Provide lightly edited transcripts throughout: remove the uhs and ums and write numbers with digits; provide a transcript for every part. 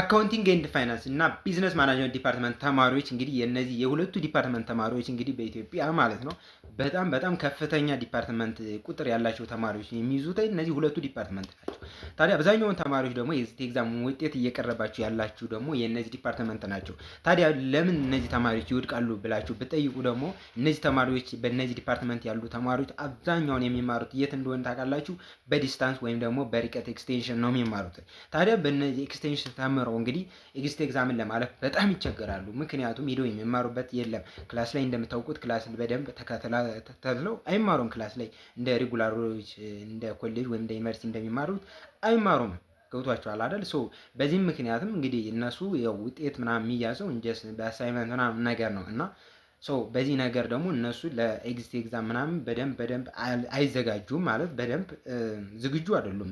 አካውንቲንግ ኤንድ ፋይናንስ እና ቢዝነስ ማናጅመንት ዲፓርትመንት ተማሪዎች እንግዲህ የነዚህ የሁለቱ ዲፓርትመንት ተማሪዎች እንግዲህ በኢትዮጵያ ማለት ነው በጣም ከፍተኛ ዲፓርትመንት ቁጥር ያላቸው ተማሪዎች የሚይዙት እነዚህ ሁለቱ ዲፓርትመንት ናቸው። ታዲያ አብዛኛውን ተማሪዎች ደግሞ የዚህ ኤግዛም ውጤት እየቀረባችሁ ያላችሁ ደግሞ የነዚህ ዲፓርትመንት ናቸው። ታዲያ ለምን እነዚህ ተማሪዎች ይወድቃሉ ብላችሁ ብትጠይቁ ደግሞ እነዚህ ተማሪዎች በእነዚህ ዲፓርትመንት ያሉ ተማሪዎች አብዛኛውን የሚማሩት የት እንደሆነ ታውቃላችሁ? በዲስታንስ ወይም ደግሞ በርቀት ኤክስቴንሽን ነው የሚማሩት። ታዲያ በእነዚህ ኤክስቴንሽን ተምረው እንግዲህ ኤግዚት ኤግዛምን ለማለፍ በጣም ይቸገራሉ። ምክንያቱም ሄደው የሚማሩበት የለም። ክላስ ላይ እንደምታውቁት ክላስ በደንብ ተከታትለው አይማሩም። ክላስ ላይ እንደ ሬጉላሮች እንደ ኮሌጅ ወይም እንደ ዩኒቨርሲቲ እንደሚማሩት አይማሩም። ገብቷቸዋል አይደል? በዚህም ምክንያትም እንግዲህ እነሱ ያው ውጤት ምናምን የሚያዘው እንጀስ በአሳይመንት ምናምን ነገር ነው እና በዚህ ነገር ደግሞ እነሱ ለኤግዚት ኤግዛም ምናምን በደንብ አይዘጋጁም ማለት በደንብ ዝግጁ አይደሉም።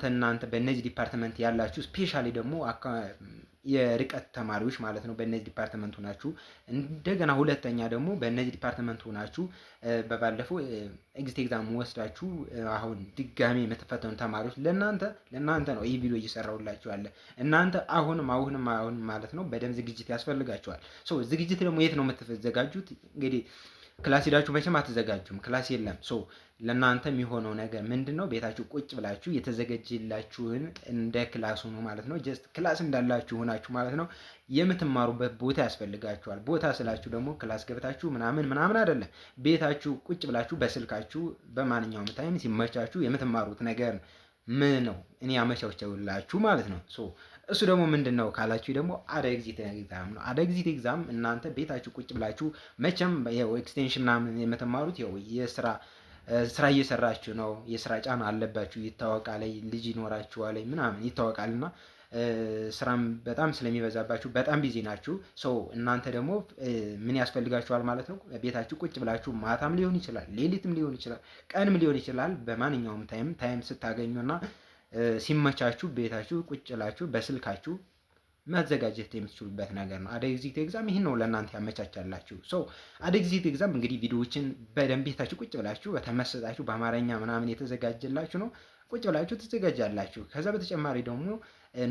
እናንተ በእነዚህ ዲፓርትመንት ያላችሁ ስፔሻሊ ደግሞ የርቀት ተማሪዎች ማለት ነው በእነዚህ ዲፓርትመንት ሆናችሁ እንደገና ሁለተኛ ደግሞ በእነዚህ ዲፓርትመንት ሆናችሁ በባለፈው ኤግዚት ኤግዛም ወስዳችሁ አሁን ድጋሜ የምትፈተኑ ተማሪዎች ለእናንተ ነው ይህ ቪዲዮ እየሰራሁላችሁ ያለ። እናንተ አሁንም ማለት ነው በደንብ ዝግጅት ያስፈልጋችኋል። ዝግጅት ደግሞ የት ነው የምትዘጋጁት? እንግዲህ ክላስ ሄዳችሁ መቼም አትዘጋጁም። ክላስ የለም። ለእናንተ የሚሆነው ነገር ምንድን ነው? ቤታችሁ ቁጭ ብላችሁ የተዘጋጀላችሁን እንደ ክላስ ሆኖ ማለት ነው ጀስት ክላስ እንዳላችሁ ሆናችሁ ማለት ነው የምትማሩበት ቦታ ያስፈልጋችኋል። ቦታ ስላችሁ ደግሞ ክላስ ገብታችሁ ምናምን አይደለም። ቤታችሁ ቁጭ ብላችሁ በስልካችሁ በማንኛውም ታይም ሲመቻችሁ የምትማሩት ነገር ምን ነው እኔ አመቻችቼላችሁ ማለት ነው። እሱ ደግሞ ምንድን ነው ካላችሁ ደግሞ አደ ኤግዚት ኤግዛም ነው። አደ ኤግዚት ኤግዛም እናንተ ቤታችሁ ቁጭ ብላችሁ መቼም ኤክስቴንሽን ምናምን የምትማሩት ስራ እየሰራችሁ ነው። የስራ ጫና አለባችሁ ይታወቃል። ልጅ ይኖራችኋል ምናምን ይታወቃልና ስራም በጣም ስለሚበዛባችሁ በጣም ቢዚ ናችሁ። እናንተ ደግሞ ምን ያስፈልጋችኋል ማለት ነው? ቤታችሁ ቁጭ ብላችሁ ማታም ሊሆን ይችላል፣ ሌሊትም ሊሆን ይችላል፣ ቀንም ሊሆን ይችላል። በማንኛውም ታይም ስታገኙና ሲመቻችሁ ቤታችሁ ቁጭ ብላችሁ በስልካችሁ መዘጋጀት የምትችሉበት ነገር ነው። አደ ኤግዚት ኤግዛም ይህን ነው ለእናንተ ያመቻቻላችሁ። አደ ኤግዚት ኤግዛም እንግዲህ ቪዲዮዎችን በደንብ ቤታችሁ ቁጭ ብላችሁ በተመሰጣችሁ በአማርኛ ምናምን የተዘጋጀላችሁ ነው። ቁጭ ብላችሁ ትዘጋጃላችሁ። ከዛ በተጨማሪ ደግሞ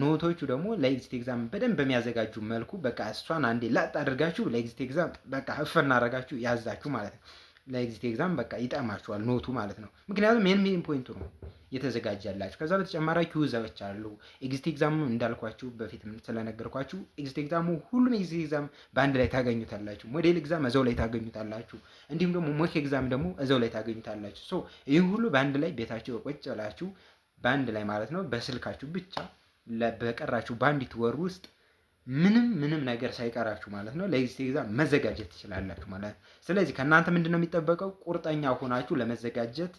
ኖቶቹ ደግሞ ለኤግዚት ኤግዛም በደንብ በሚያዘጋጁ መልኩ በቃ እሷን አንዴ ላጥ አድርጋችሁ ለኤግዚት ኤግዛም በቃ እፈና አድርጋችሁ ያዛችሁ ማለት ነው። ለኤግዚት ኤግዛም በቃ ይጠማችኋል ኖቱ ማለት ነው። ምክንያቱም ሜን ፖይንቱ ነው የተዘጋጀላችሁ። ከዛ በተጨማሪ ኪውዞች አሉ። ኤግዚት ኤግዛሙ እንዳልኳችሁ በፊት ስለነገርኳችሁ ኤግዚት ኤግዛሙ ሁሉም ኤግዚት ኤግዛም በአንድ ላይ ታገኙታላችሁ። ሞዴል ኤግዛም እዛው ላይ ታገኙታላችሁ። እንዲሁም ደግሞ ሞክ ኤግዛም ደግሞ እዛው ላይ ታገኙታላችሁ። ይህ ሁሉ በአንድ ላይ ቤታችሁ ቁጭ ብላችሁ በአንድ ላይ ማለት ነው በስልካችሁ ብቻ በቀራችሁ በአንዲት ወር ውስጥ ምንም ነገር ሳይቀራችሁ ማለት ነው ለኤግዚት ኤግዛም መዘጋጀት ትችላላችሁ ማለት ነው። ስለዚህ ከእናንተ ምንድነው የሚጠበቀው? ቁርጠኛ ሆናችሁ ለመዘጋጀት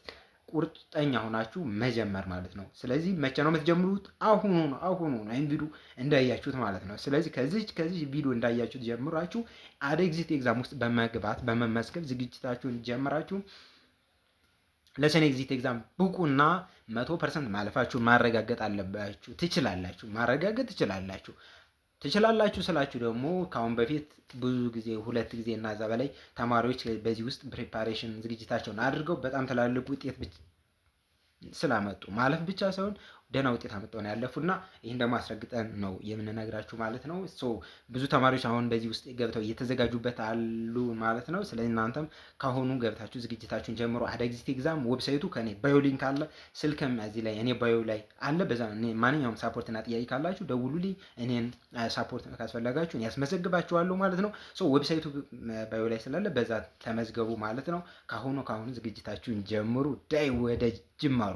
ቁርጠኛ ሆናችሁ መጀመር ማለት ነው። ስለዚህ መቼ ነው የምትጀምሩት? አሁኑ ነው ይሄን ቪዲዮ እንዳያችሁት ማለት ነው። ስለዚህ ከዚህ ቪዲዮ እንዳያችሁት ጀምራችሁ አደ ኤግዚት ኤግዛም ውስጥ በመግባት በመመዝገብ ዝግጅታችሁን ጀምራችሁ ለሰኔ ኤግዚት ኤግዛም ብቁና 100% ማለፋችሁን ማረጋገጥ አለባችሁ። ማረጋገጥ ትችላላችሁ ስላችሁ ደግሞ ከአሁን በፊት ብዙ ጊዜ 2 ጊዜ እና እዛ በላይ ተማሪዎች በዚህ ውስጥ ፕሪፓሬሽን ዝግጅታቸውን አድርገው በጣም ትላልቅ ውጤት ስላመጡ ማለፍ ብቻ ሳይሆን ደህና ውጤት አመጣው ነው ያለፉና ይሄን ደግሞ አስረግጠን ነው የምንነግራችሁ ማለት ነው። ብዙ ተማሪዎች አሁን በዚህ ውስጥ ገብተው እየተዘጋጁበት አሉ ማለት ነው። ስለዚህ እናንተም ካሁኑ ገብታችሁ ዝግጅታችሁን ጀምሮ አደ ኤግዚት ኤግዛም ዌብሳይቱ ከኔ ባዮ ሊንክ አለ፣ ስልክም እዚህ ላይ እኔ ባዮ ላይ አለ። በዛ ማንኛውም ሳፖርት እና ጥያቄ ካላችሁ ደውሉልኝ። እኔን ሳፖርት ካስፈለጋችሁ ያስመዘግባችኋለሁ ማለት ነው። ዌብሳይቱ ባዮ ላይ ስላለ በዛ ተመዝገቡ ማለት ነው። ካሁኑ ዝግጅታችሁን ጀምሩ። ዳይ ወደ ጅማሩ